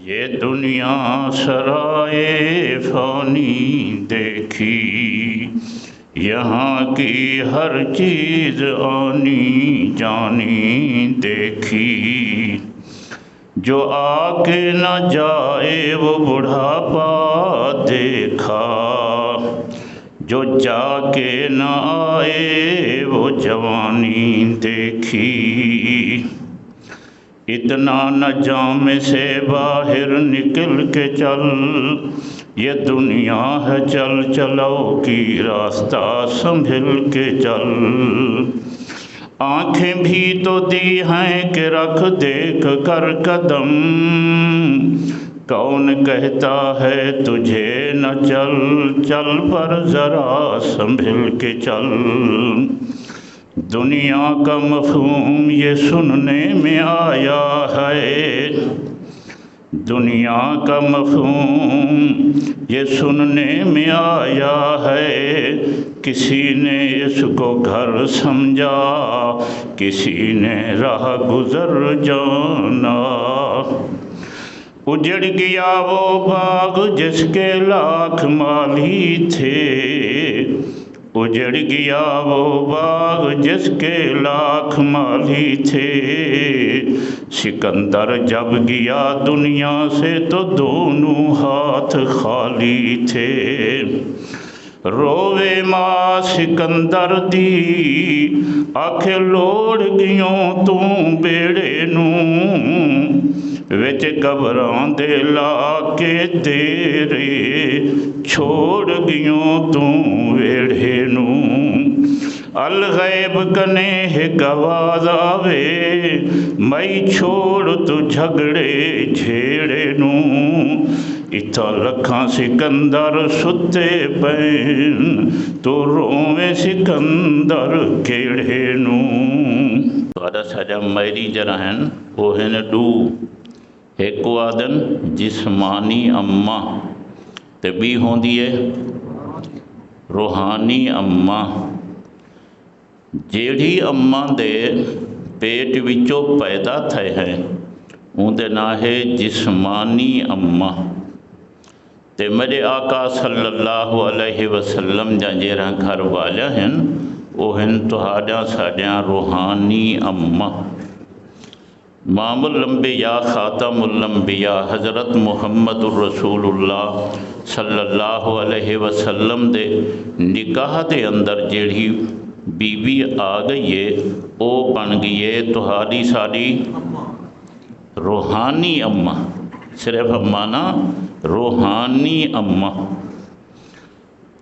یہ دنیا سرائے فانی دیکھی، یہاں کی ہر چیز آنی جانی دیکھی۔ جو آ کے نہ جائے وہ بڑھاپا دیکھا، جو جا کے نہ آئے وہ جوانی دیکھی۔ اتنا نہ جام سے باہر نکل کے چل، یہ دنیا ہے چل چلو کی راستہ سنبھل کے چل۔ آنکھیں بھی تو دی ہیں کہ رکھ دیکھ کر قدم، کون کہتا ہے تجھے نہ چل، چل پر ذرا سنبھل کے چل۔ دنیا کا مفہوم یہ سننے میں آیا ہے، دنیا کا مفہوم یہ سننے میں آیا ہے۔ کسی نے اس کو گھر سمجھا، کسی نے راہ گزر جانا۔ اجڑ گیا وہ باغ جس کے لاکھ مالی تھے، اجڑ گیا وہ باغ جس کے لاکھ مالی تھے۔ سکندر جب گیا دنیا سے تو دونوں ہاتھ خالی تھے۔ رووے ماں سکندر دی آکھے لوڑ گیوں تو بیڑے نوں، وچ قبراں دے لا کے تیرے چھوڑ گیوں تو ویڑے نوں۔ الغیب کنے ایک آواز آوے، میں چھوڑ تو جھگڑے جھیڑے نوں۔ اتھا لکھاں سکندر ستے پین، تو روویں سکندر کیڑے نوں۔ تھوڑا ساڈا میری جرا ہیں وہ ہیں ڈو، ایک آدن جسمانی اما تے بی ہوندی ہے روحانی اما۔ جیڑی اما دے پیٹ وچوں پیدا تھے ہیں اون دے نا ہے جسمانی اما، تے میرے آقا صلی اللہ علیہ وسلم جا جیرا گھر والا ہیں وہ ہیں تہاڈا ساڈیاں روحانی اما۔ امام الانبیاء خاتم الانبیاء حضرت محمد الرسول اللہ صلی اللہ علیہ وسلم دے نکاح دے اندر جیڑی بی بی آ گئی ہے او بن گئی ہے تہاڈی ساڈی روحانی اما۔ صرف مانا روحانی اما۔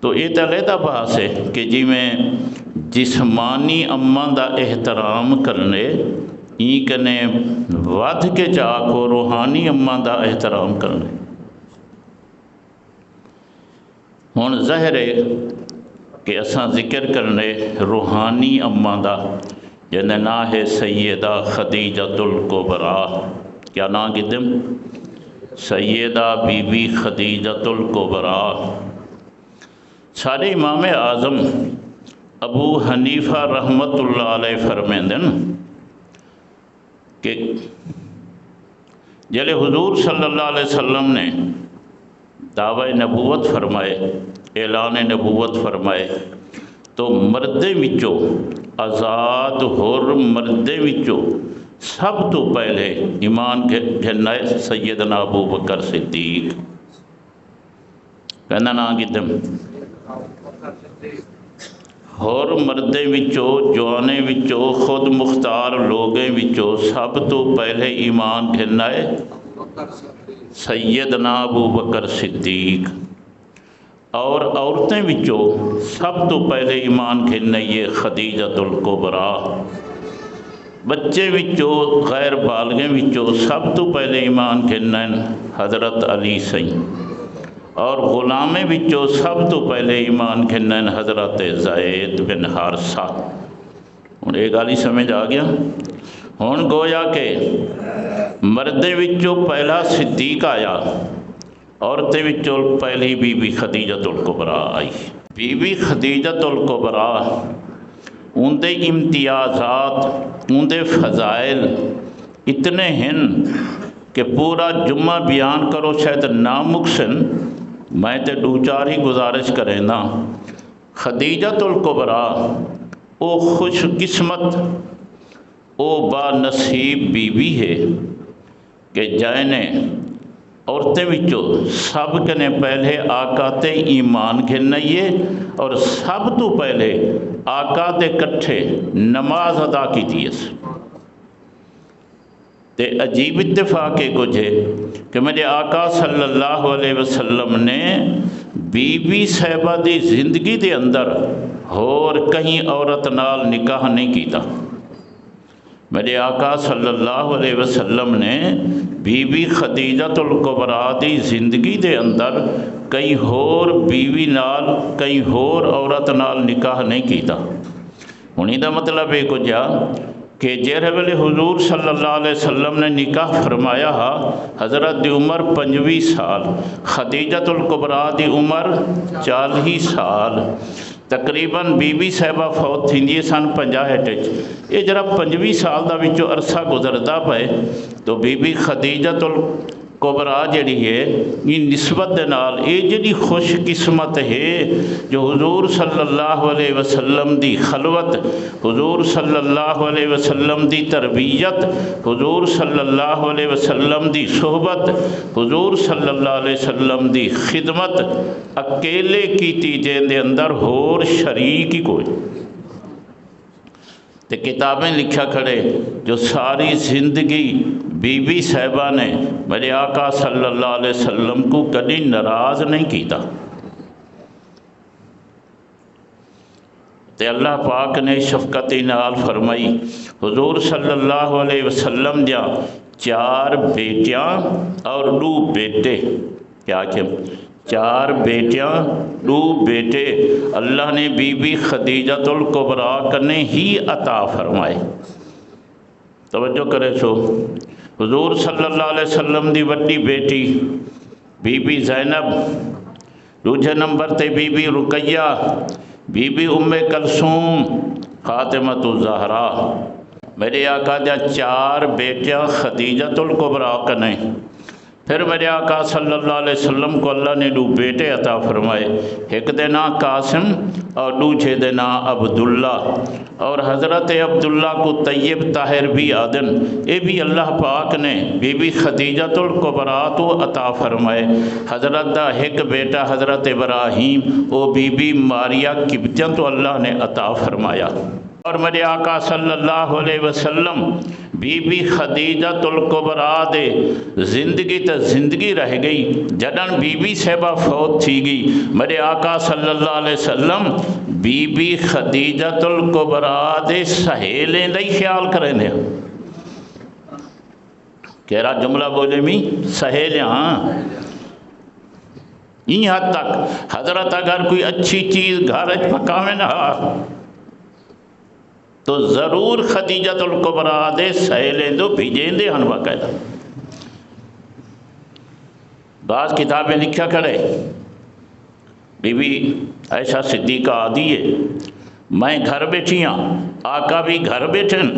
تو یہ تو علیحدہ بحث ہے کہ جی میں جسمانی اما دا احترام کرنے این کنے ودھ کے چاکو روحانی اما دا احترام کرنے۔ ہن ظاہر ہے کہ اساں ذکر کرنے روحانی اما دا، جن نا ہے سیدہ خدیجۃ الکبریٰ۔ کیا نام گدم؟ سیدہ بی بی خدیجۃ الکبریٰ۔ سارے امام اعظم ابو حنیفہ رحمت اللہ علیہ فرمیندن کہ جلے حضور صلی اللہ علیہ وسلم نے دعوی نبوت فرمائے، اعلان نبوت فرمائے، تو مردے وچوں آزاد حر مردے وچوں سب تو پہلے ایمان گھنائے سیدنا ابو بکر صدیق۔ کہنا نا گدم حر مردے وچوں جوانے وچوں خود مختار لوگیں وچوں سب تو پہلے ایمان گھنائے سیدنا ابو بکر صدیق۔ اور عورتیں وچوں سب تو پہلے ایمان گھنائے خدیجۃ الکبریٰ۔ بچے وچوں غیر بالغیں وچوں سب تو پہلے ایمان گھنائن حضرت علی سائیں، اور غلامیں وچوں سب تو پہلے ایمان گھنائن حضرت زید بن حارثہ۔ ہن ایک گل سمجھ آ گیا؟ ہن گویا کہ مردے وچوں پہلا صدیق آیا، عورتیں وچوں پہلی بی بی خدیجۃ الکبریٰ آئی۔ بی بی خدیجۃ الکبریٰ ان دے امتیازات، ان دے فضائل اتنے ہیں کہ پورا جمعہ بیان کرو شاید ناممکن، میں تے دو چار ہی گزارش کریں نا۔ خدیجۃ الکبریٰ او خوش قسمت او با نصیب بیوی ہے کہ جائنے عورتیں وچوں سب کنے پہلے آقا تے ایمان گھنائیے اور سب تو پہلے آقا دے کٹھے نماز ادا کی دیس۔ تے عجیب اتفاق کچھ ہے کہ میرے آقا صلی اللہ علیہ وسلم نے بی بی صاحبہ دی زندگی دے اندر اور کہیں عورت نال نکاح نہیں کیتا۔ میرے آقا صلی اللہ علیہ وسلم نے بی بی خدیجۃ الکبریٰ دی زندگی دے اندر کئی ہور بیوی نال کئی ہور عورت نال نکاح نہیں کیتا۔ انہی دا مطلب ہے کچھ کہ جہرے ویلے حضور صلی اللہ علیہ وسلم نے نکاح فرمایا ہا حضرت دی عمر 25 سال، خدیجۃ الکبریٰ دی عمر 40 سال، تقریباً بی بی صاحبہ فوت تھیندی سن 50 یہ جرا 25 سال دا وچوں عرصہ گزردا پئے تو بی بی خدیجۃ الکبریٰ جڑی ہے یہ نسبت دے نال یہ جڑی خوش قسمت ہے جو حضور صلی اللہ علیہ وسلم دی خلوت، حضور صلی اللہ علیہ وسلم دی تربیت، حضور صلی اللہ علیہ وسلم دی صحبت، حضور صلی اللہ علیہ وسلم دی خدمت اکیلے کیتی جن دے اندر ہور شریک ہی کوئی۔ تے کتابیں لکھا کھڑے جو ساری زندگی بی بی صاحبہ نے میرے آقا صلی اللہ علیہ وسلم کو کبھی ناراض نہیں کیتا۔ تے اللہ پاک نے شفقت نال فرمائی حضور صلی اللہ علیہ وسلم دیا 4 بیٹیاں اور 2 بیٹے، کیا کہ 4 بیٹیاں 2 بیٹے اللہ نے بی بی خدیجۃ الکبریٰ کنے ہی عطا فرمائے۔ توجہ کرے سو حضور صلی اللہ علیہ وسلم دی وڈی بیٹی بی بی زینب، دوجھے نمبر تے بی بی رقیہ، بی بی ام کلثوم، فاطمۃ الزہرا، میرے آقا دیا 4 بیٹیاں خدیجۃ الکبریٰ کنے۔ پھر میرے آقا صلی اللہ علیہ وسلم کو اللہ نے 2 بیٹے عطا فرمائے، ایک دے نام قاسم اور دوجھے دے نام عبداللہ، اور حضرت عبداللہ کو طیب طاہر بھی آدن، یہ بھی اللہ پاک نے بی بی خدیجۃ الکبریٰ تو عطا فرمائے۔ حضرت دا ایک بیٹا حضرت ابراہیم وہ بی بی ماریہ قبطیہ تو اللہ نے عطا فرمایا۔ اور میرے آقا صلی اللہ علیہ وسلم بی بی خدیجۃ الکبریٰ دے زندگی تا زندگی رہ گئی، جدن بی بی صاحبہ فوت تھی گئی میرے آقا صلی اللہ علیہ وسلم بی بی خدیجۃ الکبریٰ دے سہیلیں دے خیال کریں دے۔ کہہ رہا جملہ بولے میں سہیلیاں، یہ حد تک حضرت اگر کوئی اچھی چیز گھر پکاوے نہ تو ضرور خدیجۃ الکبریٰ دے سہیلیں دو بھیجیں دے ہن باقاعدہ۔ بعض کتابیں لکھا کرے بی بی عائشہ صدیقہ آدھی ہے میں گھر بیٹھی ہاں آقا بھی گھر بیٹھن،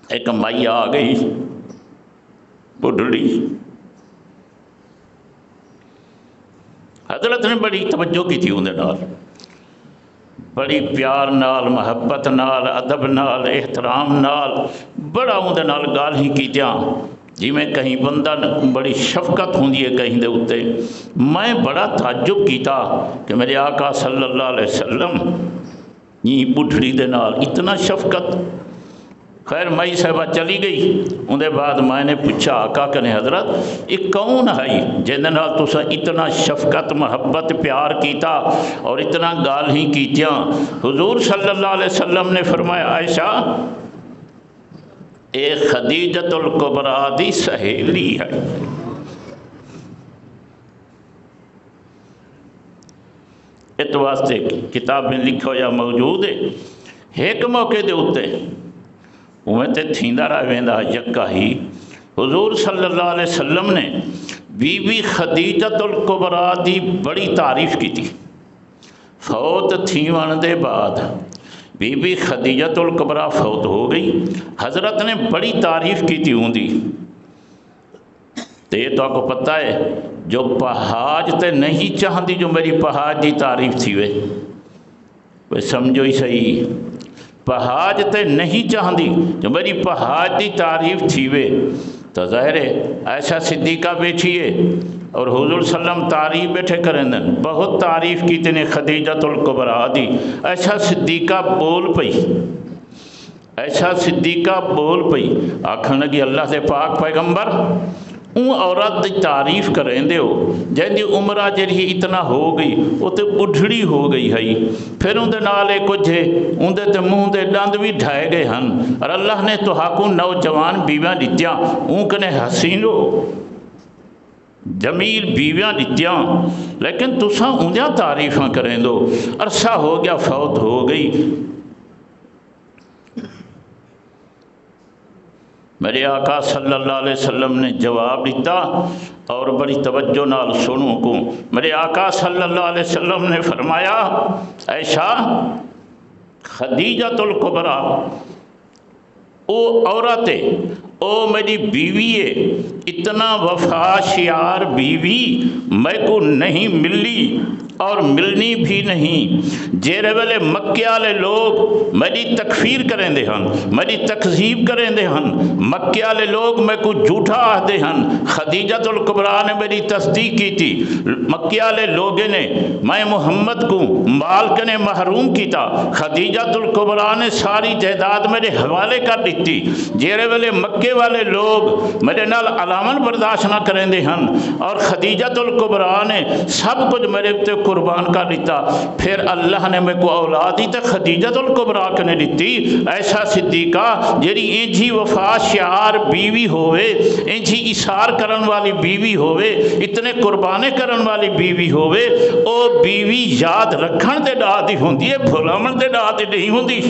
ایک مائی آ گئی بڑھڑی، حضرت نے بڑی توجہ کی تھی اندر نال، بڑی پیار نال محبت نال ادب نال احترام نال بڑا اندر نال گال ہی کیتیاں جی میں کہیں بندہ بڑی شفقت ہوندی ہے کہیں دے اتے۔ میں بڑا تعجب کیتا کہ میرے آقا صلی اللہ علیہ وسلم یہ بڑھڑی دے نال اتنا شفقت۔ خیر مائی صاحبہ چلی گئی، اندے بعد میں نے پوچھا آقا کنے حضرت یہ کون ہے جن نال تسا اتنا شفقت محبت پیار کیتا اور اتنا گال ہی کیتیاں؟ حضور صلی اللہ علیہ وسلم نے فرمایا عائشہ اے خدیجۃ الکبریٰ دی سہیلی ہے۔ اس واسطے کتاب میں لکھو یا موجود ہے ایک موقع دے اتے اوہیں تے تھیندا رہ ویندا یکا ہی حضور صلی اللہ علیہ وسلم نے بی بی خدیجۃ الکبریٰ دی بڑی تعریف کی تھی۔ فوت تھیون دے بعد بی بی خدیجۃ الکبریٰ فوت ہو گئی، حضرت نے بڑی تعریف کی تھی اون دی تو یہ تو آپ کو پتہ ہے جو پہاج تے نہیں چاہتی جو میری پہاج دی تعریف تھی وہ سمجھو ہی صحیح، پہاج تے نہیں چاہتی جو میری پہاج دی تعریف تھی تو ظاہر ہے عائشہ صدیقہ بیٹھی ہے اور حضور صلی اللہ علیہ وسلم تعریف بیٹھے کریں بہت تعریف کی تنے خدیجۃ الکبریٰ دی۔ عائشہ صدیقہ بول پئی، عائشہ صدیقہ بول پئی، آکھن لگی اللہ دے پاک پیغمبر اون عورت دی تعریف کریں دے ہو جن دی عمرہ جڑی اتنا ہو گئی وہ تے بڑھڑی ہو گئی ہے، پھر ان دے نالے کچھ ہے ان دے تے منہ دے دند بھی ڈھائے گئے ہن، اور اللہ نے تو ہاکوں نوجوان بیویاں دتیاں اون کنے حسینو جمیل بیویاں دتیاں، لیکن تساں اندیاں تعریفاں کریں دو، عرصہ ہو گیا فوت ہو گئی۔ میرے آقا صلی اللہ علیہ وسلم نے جواب دیتا اور بڑی توجہ نال سنوں کو، میرے آقا صلی اللہ علیہ وسلم نے فرمایا عائشہ خدیجۃ الکبریٰ او عورت ہے، او میری بیوی ہے، اتنا وفا شیار بیوی میں کو نہیں ملی اور ملنی بھی نہیں، جیرے ویلے مکے والے لوگ میری تکفیر کریں دے ہن، میری تکذیب کریں دے ہن، مکے والے لوگ میں کو جھوٹا آدھے ہن، خدیجۃ الکبریٰ نے میری تصدیق کی تھی، مکے والے لوگے نے میں محمد کو مال کنے محروم کیتا، خدیجۃ الکبریٰ نے ساری جائیداد میرے حوالے کر دیتی، جیرے ویلے مکے والے لوگ میرے نال علامت برداشت نہ کریں دے ہن اور خدیجۃ الکبریٰ نے سب کچھ میرے تے قربان کر دیتا، پھر اللہ نے میں کو اولاد دی تے خدیجۃ الکبریٰ کنے دیتی، عائشہ صدیقہ جیڑی انجھی وفا شعار بیوی ہوئے، انجھی اشار کرن والی بیوی ہوئے، اتنے قربانے کرن والی بیوی ہوئے، او بیوی یاد رکھن دے ڈا دی ہوندی ہے، بھلاون دے ڈا دی نہیں ہوندی۔